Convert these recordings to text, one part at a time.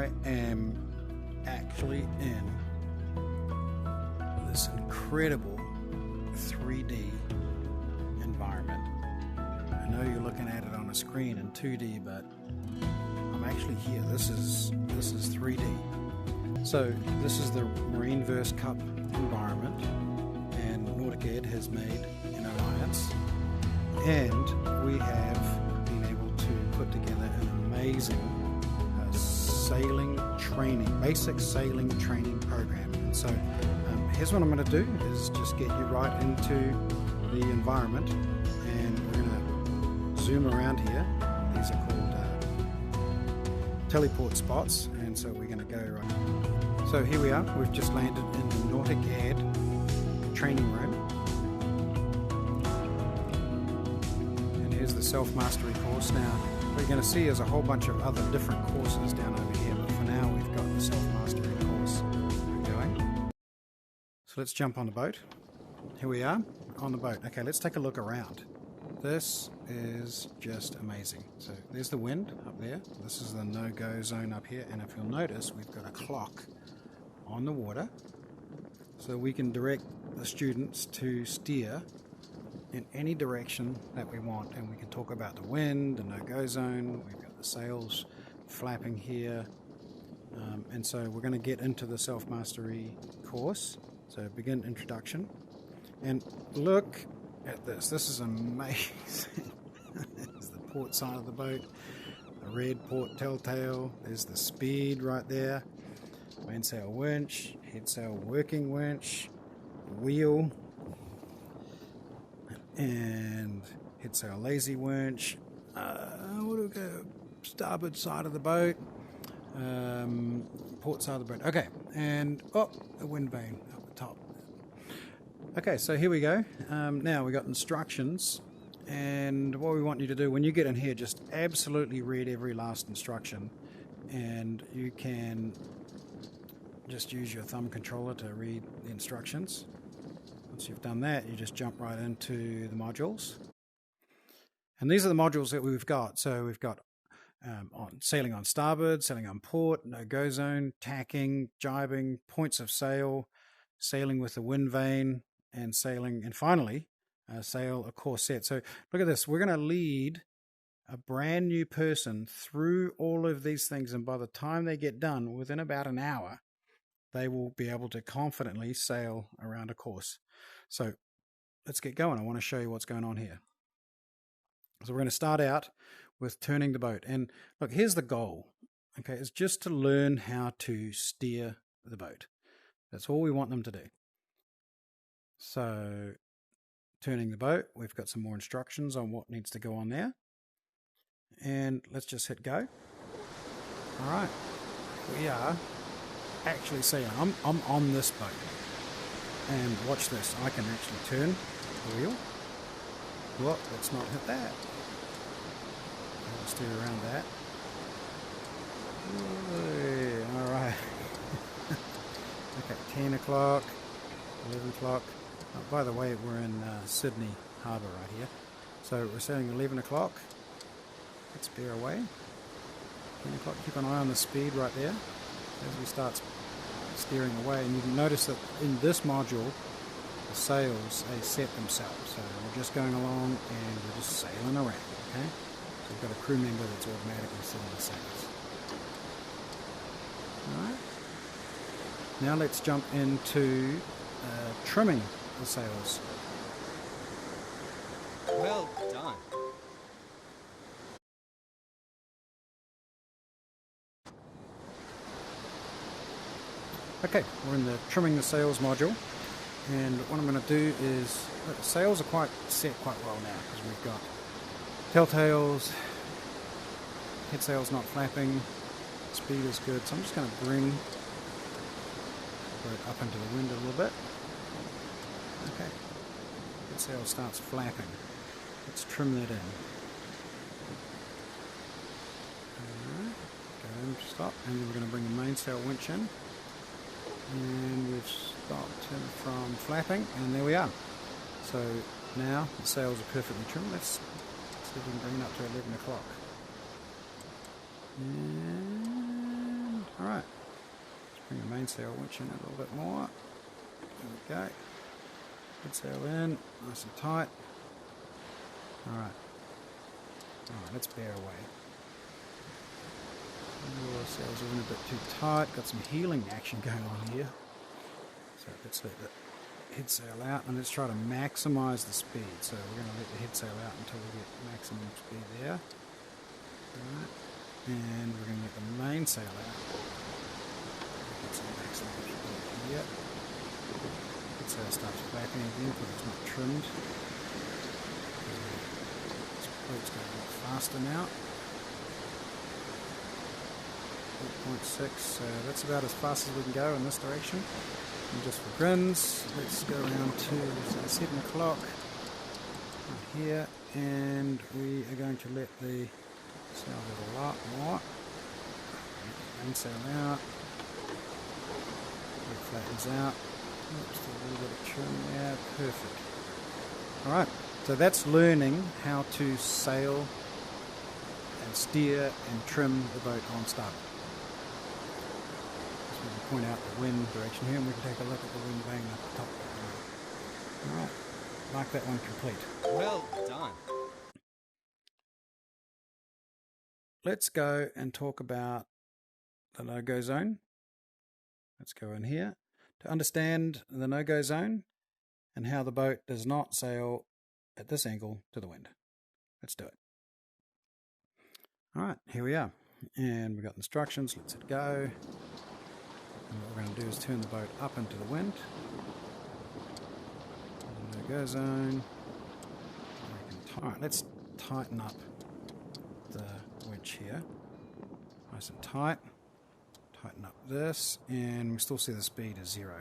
I am actually in this incredible 3D environment. I know you're looking at it on a screen in 2D, but I'm actually here. This is 3D. So this is the Marineverse Cup environment, and Nautic Ed has made an alliance, and we have been able to put together an amazing sailing training, basic sailing training program. And so here's what I'm going to do is just get you right into the environment, and we're going to zoom around here. These are called teleport spots, and so we're going to go right. So here we are. We've just landed in the Nautic Ed training room, and here's the self-mastery course. Now what you're going to see is a whole bunch of other different courses down over here, but for now we've got the self-mastery course going. So let's jump on the boat. Here we are on the boat. Okay, let's take a look around. This is just amazing. So there's the wind up there. This is the no-go zone up here, and if you'll notice, we've got a clock on the water, so we can direct the students to steer in any direction that we want, and we can talk about the wind, the no-go zone. We've got the sails flapping here, and so we're going to get into the self-mastery course. So begin introduction, and look at this. This is amazing. There's the port side of the boat, the red port telltale. There's the speed right there. Mainsail winch, headsail working winch, wheel, and headsail lazy winch. What do we go? Starboard side of the boat, port side of the boat. Okay, and a wind vane up the top. Okay, so here we go. Now we got instructions, and what we want you to do when you get in here, just absolutely read every last instruction, and you can just use your thumb controller to read the instructions. Once you've done that, you just jump right into the modules. And these are the modules that we've got. So we've got on sailing on starboard, sailing on port, no-go zone, tacking, jibing, points of sail, sailing with the wind vane, and sailing, and finally, sail a course set. So look at this. We're going to lead a brand new person through all of these things, and by the time they get done, within about an hour, they will be able to confidently sail around a course. So let's get going. I want to show you what's going on here. So we're going to start out with turning the boat. And look, here's the goal. Okay, it's just to learn how to steer the boat. That's all we want them to do. So turning the boat, we've got some more instructions on what needs to go on there. And let's just hit go. All right, we are actually sailing. I'm on this boat, and watch this. I can actually turn the wheel. Well, let's not hit that. I'll steer around that. All right. Okay, 10 o'clock, 11 o'clock. Oh, by the way, we're in Sydney Harbour right here. So we're sailing 11 o'clock. Let's bear away. 10 o'clock. Keep an eye on the speed right there as we start steering away, and you can notice that in this module the sails, they set themselves, so we're just going along and we're just sailing around. Okay, so we've got a crew member that's automatically setting the sails. Alright, now let's jump into trimming the sails. Well done. Okay, we're in the trimming the sails module, and what I'm going to do is, look, the sails are quite set quite well now, because we've got telltales, head sails not flapping, speed is good, so I'm just going to bring the boat up into the wind a little bit. Okay, head sail starts flapping, let's trim that in. Alright, go and stop, and then we're going to bring the mainsail winch in. And we've stopped him from flapping, and there we are. So now the sails are perfectly trimmed. Let's see if we can bring it up to 11 o'clock. And Bring the mainsail winch in a little bit more. There we go. Head sail in, nice and tight. Alright. Alright, let's bear away. Oh, sails are in a bit too tight. Got some heeling action going on here. So let's let the head sail out and let's try to maximize the speed. So we're going to let the head sail out until we get maximum speed there. Alright. And we're going to let the mainsail out. Get some maximum speed here. Head sail starts flapping again because it's not trimmed. This boat's going a lot faster now. 8.6, so that's about as fast as we can go in this direction. And just for grins, let's go around to 7 o'clock right here, and we are going to let the sail go a lot more. Mainsail out. It flattens out. Oops, a little bit of trim there. Perfect. Alright, so that's learning how to sail and steer and trim the boat on starboard. We can point out the wind direction here and we can take a look at the wind vane up the top. Alright, mark that one complete. Well done. Let's go and talk about the no-go zone. Let's go in here to understand the no-go zone and how the boat does not sail at this angle to the wind. Let's do it. Alright, here we are. And we've got instructions. Let's hit go. And what we're going to do is turn the boat up into the wind. No-go zone. Alright, let's tighten up the winch here. Nice and tight. Tighten up this, and we still see the speed is 0.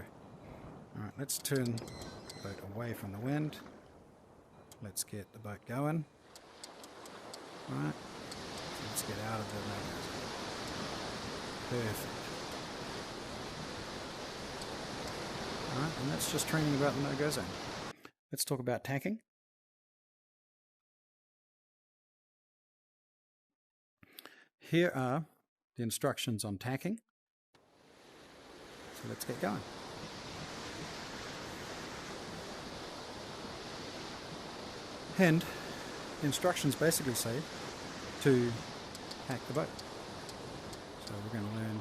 Alright, let's turn the boat away from the wind. Let's get the boat going. Alright, so let's get out of the no-go zone. Perfect. Alright, and that's just training about the no-go zone. Let's talk about tacking. Here are the instructions on tacking. So let's get going. And the instructions basically say to tack the boat. So we're going to learn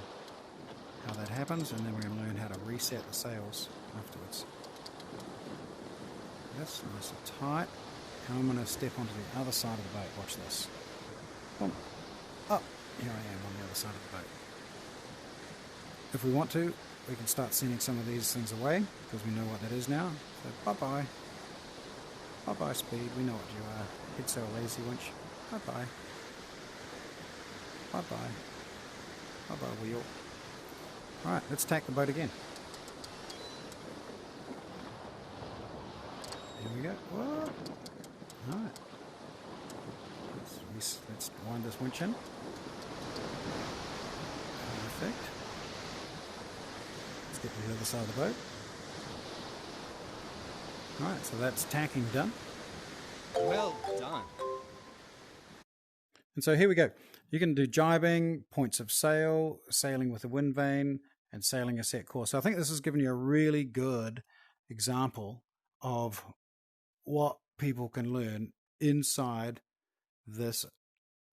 how that happens, and then we're going to learn how to reset the sails afterwards. That's nice and tight. And I'm going to step onto the other side of the boat. Watch this. Boom. Up. Here I am on the other side of the boat. If we want to, we can start sending some of these things away because we know what that is now. So bye-bye. Bye-bye speed. We know what you are. Head sail lazy winch. Bye-bye. Bye-bye. Bye-bye wheel. Alright, let's tack the boat again. Here we go. Whoa. Alright. Let's wind this winch in. Perfect. Let's get to the other side of the boat. Alright, so that's tacking done. Well done. And so here we go. You can do jibing, points of sail, sailing with a wind vane, and sailing a set course. So I think this has given you a really good example of what people can learn inside this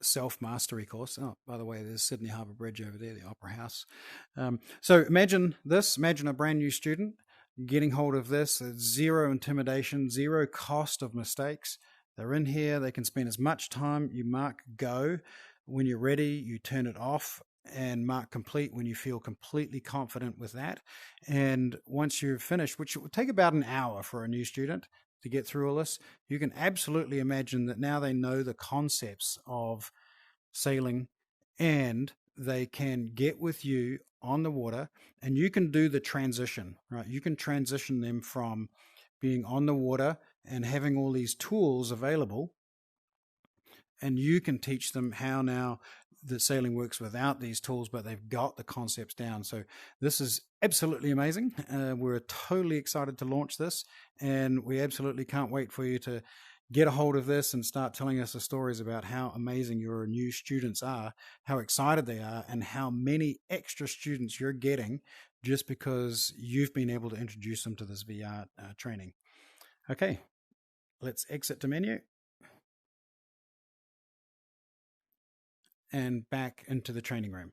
self-mastery course. Oh, by the way, there's Sydney Harbour Bridge over there, the Opera House. So imagine this. Imagine a brand new student getting hold of this. Zero intimidation, zero cost of mistakes. They're in here. They can spend as much time. You mark go. When you're ready, you turn it off and mark complete when you feel completely confident with that. And once you've finished, which will take about an hour for a new student to get through all this, you can absolutely imagine that now they know the concepts of sailing and they can get with you on the water and you can do the transition, right? You can transition them from being on the water and having all these tools available, and you can teach them how now the sailing works without these tools, but they've got the concepts down. So this is absolutely amazing. We're totally excited to launch this, and we absolutely can't wait for you to get a hold of this and start telling us the stories about how amazing your new students are, how excited they are, and how many extra students you're getting just because you've been able to introduce them to this VR training. Okay, let's exit to menu and back into the training room.